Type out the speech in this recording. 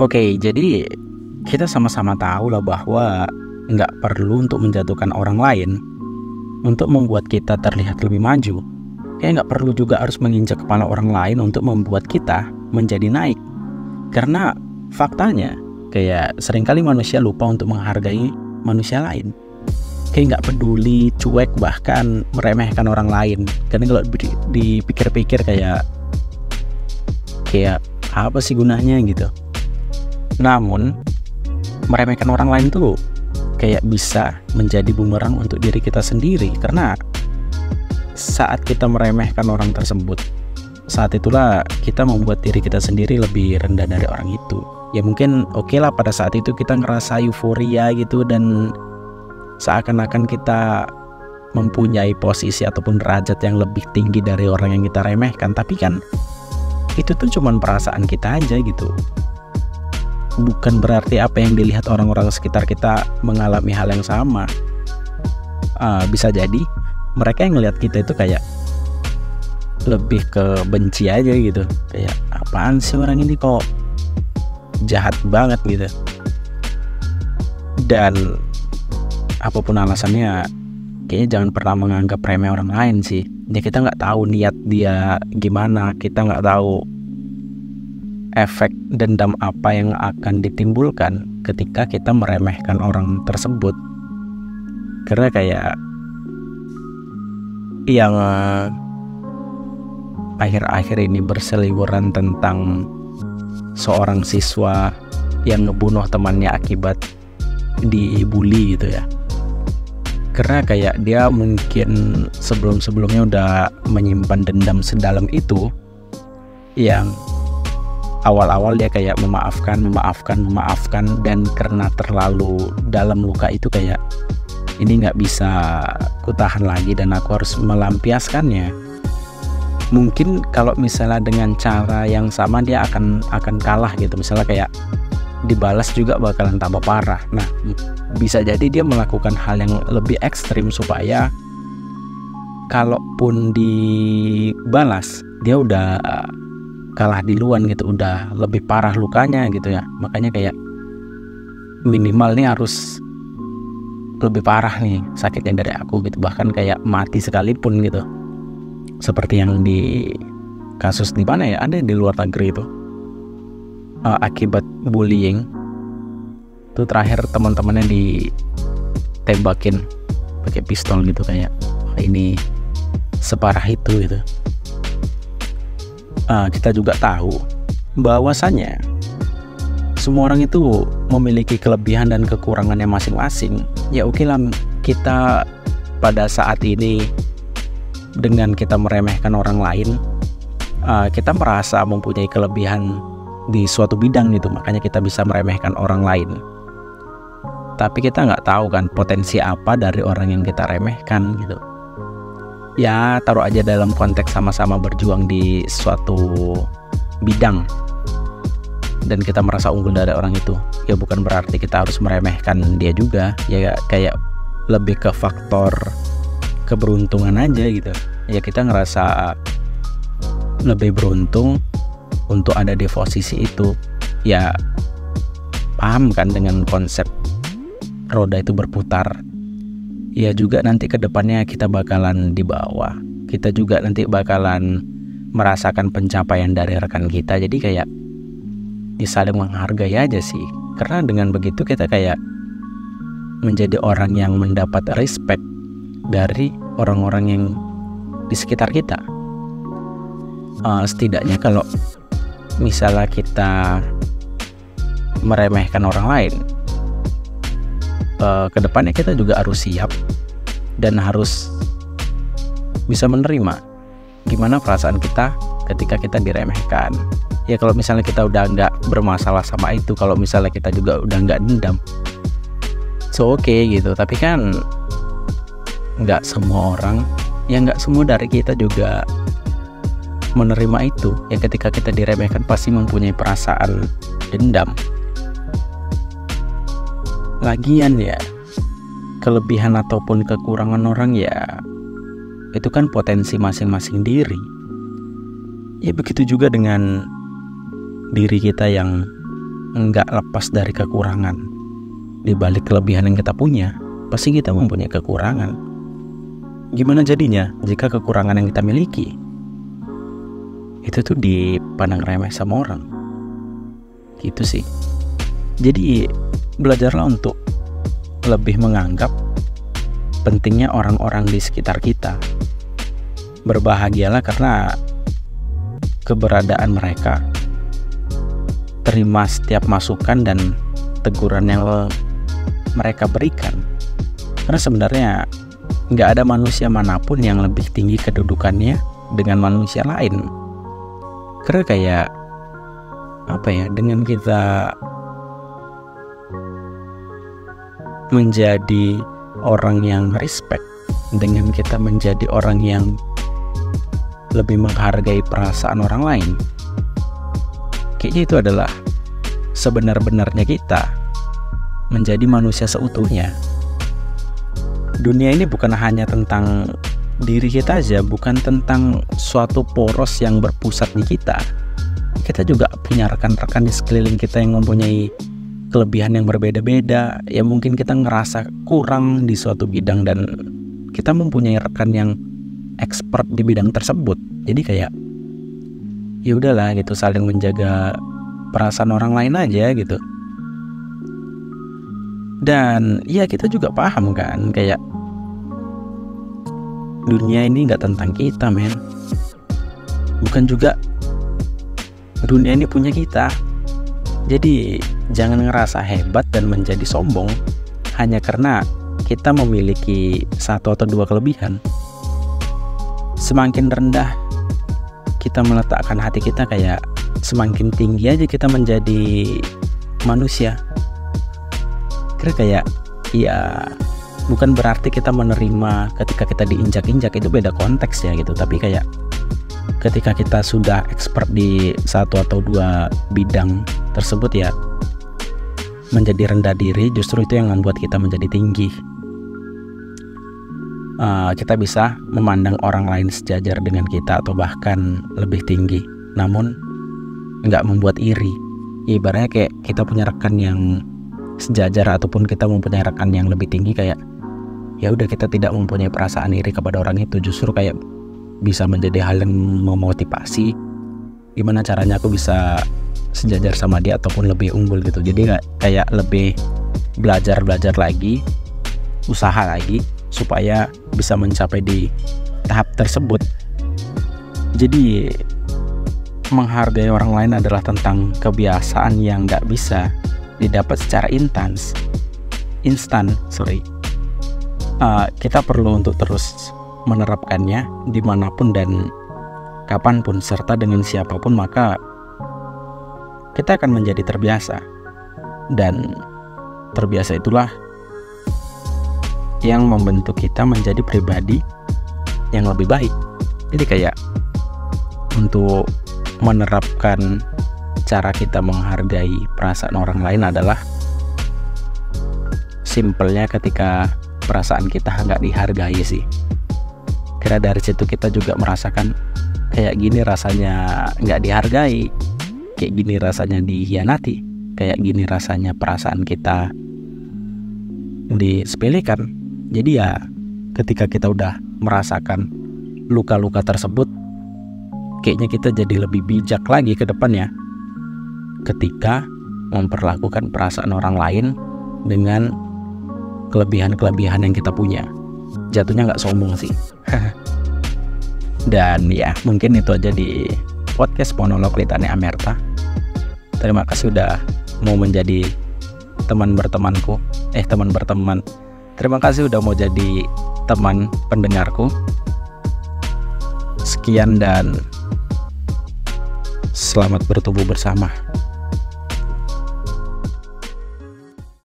Oke, jadi kita sama-sama tahu lah bahwa nggak perlu untuk menjatuhkan orang lain untuk membuat kita terlihat lebih maju. Kayak nggak perlu juga harus menginjak kepala orang lain untuk membuat kita menjadi naik. Karena faktanya, kayak seringkali manusia lupa untuk menghargai manusia lain. Kayak nggak peduli, cuek, bahkan meremehkan orang lain. Karena kalau dipikir-pikir kayak apa sih gunanya gitu. Namun meremehkan orang lain tuh kayak bisa menjadi bumerang untuk diri kita sendiri. Karena saat kita meremehkan orang tersebut, saat itulah kita membuat diri kita sendiri lebih rendah dari orang itu. Ya mungkin oke lah, pada saat itu kita ngerasa euforia gitu, dan seakan-akan kita mempunyai posisi ataupun derajat yang lebih tinggi dari orang yang kita remehkan. Tapi kan itu tuh cuman perasaan kita aja gitu. Bukan berarti apa yang dilihat orang-orang sekitar kita mengalami hal yang sama. Bisa jadi mereka yang ngelihat kita itu kayak lebih ke benci aja gitu. Kayak apaan sih orang ini kok jahat banget gitu. Dan apapun alasannya, kayaknya jangan pernah menganggap remeh orang lain sih. Ya kita nggak tahu niat dia gimana, kita nggak tahu efek dendam apa yang akan ditimbulkan ketika kita meremehkan orang tersebut. Karena kayak yang akhir-akhir ini berseliweran tentang seorang siswa yang ngebunuh temannya akibat dibully gitu ya. Karena kayak dia mungkin sebelum-sebelumnya udah menyimpan dendam sedalam itu, yang awal-awal dia kayak memaafkan, dan karena terlalu dalam luka itu kayak ini nggak bisa kutahan lagi dan aku harus melampiaskannya. Mungkin kalau misalnya dengan cara yang sama dia akan kalah gitu, misalnya kayak dibalas juga bakalan tambah parah. Nah, bisa jadi dia melakukan hal yang lebih ekstrim supaya kalaupun dibalas dia udah kalah duluan gitu, udah lebih parah lukanya gitu ya. Makanya kayak minimal nih harus lebih parah nih sakitnya dari aku gitu, bahkan kayak mati sekalipun gitu. Seperti yang di kasus di mana ya, ada di luar negeri itu, akibat bullying itu terakhir teman-temannya ditembakin pakai pistol gitu. Kayak ini separah itu gitu. Kita juga tahu bahwasanya semua orang itu memiliki kelebihan dan kekurangannya masing-masing. Ya oke lah, kita pada saat ini dengan kita meremehkan orang lain, kita merasa mempunyai kelebihan di suatu bidang gitu, makanya kita bisa meremehkan orang lain. Tapi kita nggak tahu kan potensi apa dari orang yang kita remehkan gitu. Ya taruh aja dalam konteks sama-sama berjuang di suatu bidang dan kita merasa unggul dari orang itu, ya bukan berarti kita harus meremehkan dia juga. Ya kayak lebih ke faktor keberuntungan aja gitu. Ya kita ngerasa lebih beruntung untuk ada di posisi itu. Ya paham kan dengan konsep roda itu berputar. Ya juga nanti ke depannya kita bakalan di bawah. Kita juga nanti bakalan merasakan pencapaian dari rekan kita. Jadi kayak saling menghargai aja sih. Karena dengan begitu kita kayak menjadi orang yang mendapat respect dari orang-orang yang di sekitar kita. Setidaknya kalau misalnya kita meremehkan orang lain, kedepannya kita juga harus siap dan harus bisa menerima gimana perasaan kita ketika kita diremehkan. Ya kalau misalnya kita udah nggak bermasalah sama itu, kalau misalnya kita juga udah nggak dendam, so oke gitu. Tapi kan nggak semua orang, ya nggak semua dari kita juga menerima itu. Ya ketika kita diremehkan pasti mempunyai perasaan dendam. Lagian ya, kelebihan ataupun kekurangan orang ya itu kan potensi masing-masing diri. Ya begitu juga dengan diri kita yang nggak lepas dari kekurangan. Di balik kelebihan yang kita punya, pasti kita mempunyai kekurangan. Gimana jadinya jika kekurangan yang kita miliki itu tuh dipandang remeh sama orang? Gitu sih. Jadi belajarlah untuk lebih menganggap pentingnya orang-orang di sekitar kita. Berbahagialah karena keberadaan mereka. Terima setiap masukan dan teguran yang mereka berikan. Karena sebenarnya nggak ada manusia manapun yang lebih tinggi kedudukannya dengan manusia lain. Karena kayak dengan kita menjadi orang yang respect, dengan kita menjadi orang yang lebih menghargai perasaan orang lain, kayaknya itu adalah sebenar-benarnya kita menjadi manusia seutuhnya. Dunia ini bukan hanya tentang diri kita aja, bukan tentang suatu poros yang berpusat di kita. Kita juga punya rekan-rekan di sekeliling kita yang mempunyai kelebihan yang berbeda-beda. Ya mungkin kita ngerasa kurang di suatu bidang dan kita mempunyai rekan yang expert di bidang tersebut. Jadi kayak ya udahlah gitu, saling menjaga perasaan orang lain aja gitu. Dan ya kita juga paham kan, kayak dunia ini nggak tentang kita, men. Bukan juga dunia ini punya kita. Jadi jangan ngerasa hebat dan menjadi sombong hanya karena kita memiliki satu atau dua kelebihan. Semakin rendah kita meletakkan hati kita, kayak semakin tinggi aja kita menjadi manusia. Kira kayak ya bukan berarti kita menerima ketika kita diinjak-injak, itu beda konteks ya gitu. Tapi kayak ketika kita sudah expert di satu atau dua bidang tersebut, ya menjadi rendah diri justru itu yang membuat kita menjadi tinggi. Kita bisa memandang orang lain sejajar dengan kita atau bahkan lebih tinggi, namun nggak membuat iri. Ibaratnya kayak kita punya rekan yang sejajar ataupun kita mempunyai rekan yang lebih tinggi, kayak ya udah kita tidak mempunyai perasaan iri kepada orang itu, justru kayak bisa menjadi hal yang memotivasi. Gimana caranya aku bisa sejajar sama dia ataupun lebih unggul gitu. Jadi kayak lebih belajar lagi, usaha lagi supaya bisa mencapai di tahap tersebut. Jadi menghargai orang lain adalah tentang kebiasaan yang gak bisa didapat secara instan. Kita perlu untuk terus menerapkannya dimanapun dan kapanpun serta dengan siapapun, maka kita akan menjadi terbiasa. Dan terbiasa itulah yang membentuk kita menjadi pribadi yang lebih baik. Jadi kayak untuk menerapkan cara kita menghargai perasaan orang lain adalah simpelnya ketika perasaan kita nggak dihargai sih. Karena dari situ kita juga merasakan kayak gini rasanya nggak dihargai, kayak gini rasanya dihianati, kayak gini rasanya perasaan kita disepelekan. Jadi ya ketika kita udah merasakan luka-luka tersebut, kayaknya kita jadi lebih bijak lagi ke depannya ketika memperlakukan perasaan orang lain dengan kelebihan-kelebihan yang kita punya. Jatuhnya nggak sombong sih. Dan ya mungkin itu aja di podcast monolog Litania Amerta. Terima kasih udah mau menjadi teman berteman. Terima kasih udah mau jadi teman pendengarku. Sekian dan selamat bertumbuh bersama.